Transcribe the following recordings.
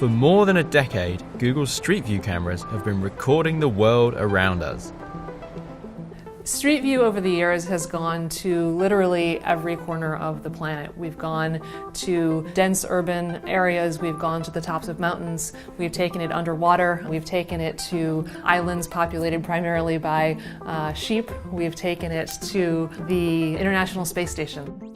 For more than a decade, Google's Street View cameras have been recording the world around us. Street View over the years has gone to literally every corner of the planet. We've gone to dense urban areas, we've gone to the tops of mountains, we've taken it underwater, we've taken it to islands populated primarily by sheep, we've taken it to the International Space Station.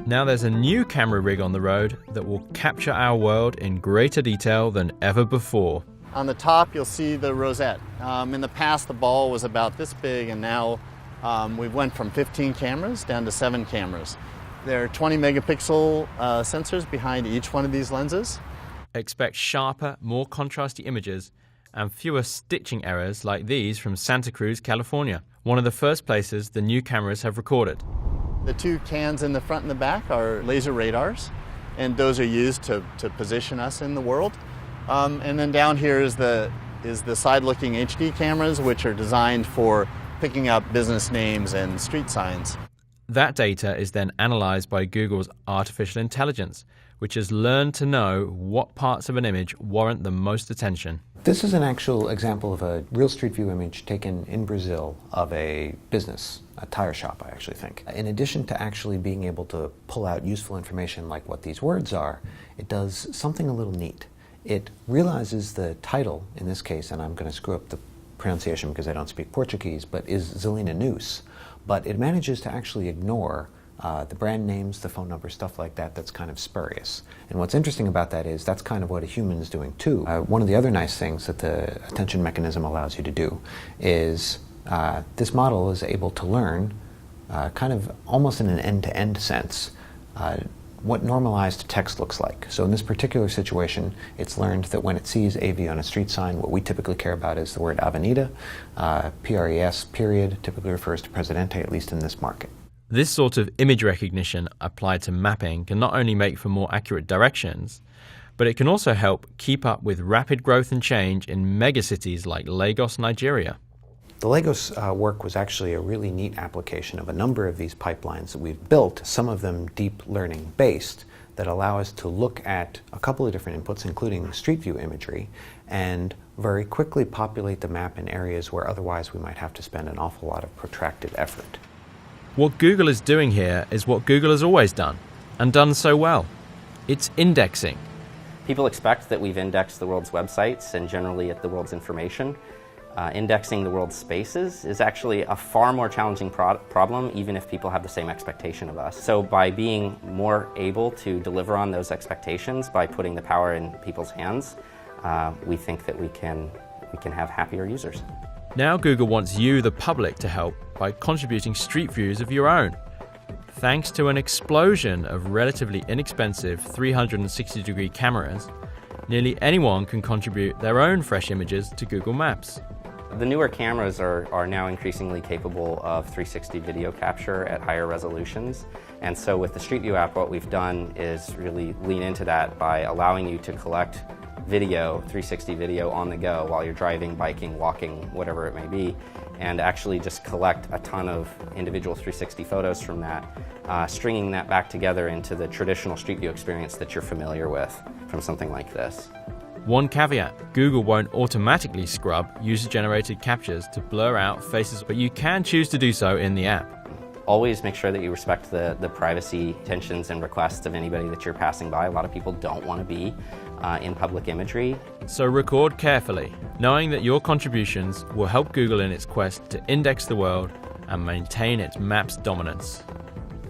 Now there's a new camera rig on the road that will capture our world in greater detail than ever before. On the top you'll see the rosette. In the past the ball was about this big, and now we've went from 15 cameras down to 7 cameras. There are 20 megapixel sensors behind each one of these lenses. Expect sharper, more contrasty images and fewer stitching errors like these from Santa Cruz, California, one of the first places the new cameras have recorded. The 2 cans in the front and the back are laser radars, and those are used to position us in the world. And then down here is the side-looking HD cameras, which are designed for picking up business names and street signs. That data is then analyzed by Google's artificial intelligence, which has learned to know what parts of an image warrant the most attention. This is an actual example of a real Street View image taken in Brazil of a business, a tire shop, I actually think. In addition to actually being able to pull out useful information like what these words are, it does something a little neat. It realizes the title, in this case, and I'm going to screw up the pronunciation because I don't speak Portuguese, but is Zelina News. But it manages to actually ignore the brand names, the phone numbers, stuff like that that's kind of spurious. And what's interesting about that is that's kind of what a human is doing too. One of the other nice things that the attention mechanism allows you to do is this model is able to learn kind of almost in an end-to-end sense what normalized text looks like. So in this particular situation, it's learned that when it sees AV on a street sign, what we typically care about is the word Avenida. PRES, period, typically refers to Presidente, at least in this market. This sort of image recognition applied to mapping can not only make for more accurate directions, but it can also help keep up with rapid growth and change in megacities like Lagos, Nigeria. The Lagos work was actually a really neat application of a number of these pipelines that we've built, some of them deep learning based, that allow us to look at a couple of different inputs, including Street View imagery, and very quickly populate the map in areas where otherwise we might have to spend an awful lot of protracted effort. What Google is doing here is what Google has always done, and done so well. It's indexing. People expect that we've indexed the world's websites and generally at the world's information. Indexing the world's spaces is actually a far more challenging problem, even if people have the same expectation of us. So by being more able to deliver on those expectations, by putting the power in people's hands, we think that we can have happier users. Now Google wants you, the public, to help by contributing street views of your own. Thanks to an explosion of relatively inexpensive 360-degree cameras, nearly anyone can contribute their own fresh images to Google Maps. The newer cameras are now increasingly capable of 360 video capture at higher resolutions. And so with the Street View app, what we've done is really lean into that by allowing you to collect video, 360 video on the go while you're driving, biking, walking, whatever it may be, and actually just collect a ton of individual 360 photos from that, stringing that back together into the traditional Street View experience that you're familiar with from something like this. One caveat, Google won't automatically scrub user-generated captures to blur out faces, but you can choose to do so in the app. Always make sure that you respect the privacy intentions and requests of anybody that you're passing by. A lot of people don't want to be in public imagery. So record carefully, knowing that your contributions will help Google in its quest to index the world and maintain its Maps dominance.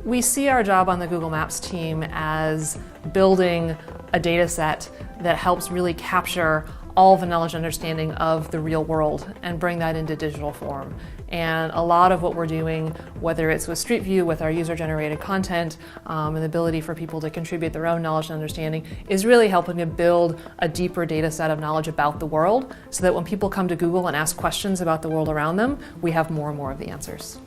We see our job on the Google Maps team as building a data set that helps really capture all the knowledge and understanding of the real world and bring that into digital form. And a lot of what we're doing, whether it's with Street View, with our user-generated content, and the ability for people to contribute their own knowledge and understanding, is really helping to build a deeper data set of knowledge about the world so that when people come to Google and ask questions about the world around them, we have more and more of the answers.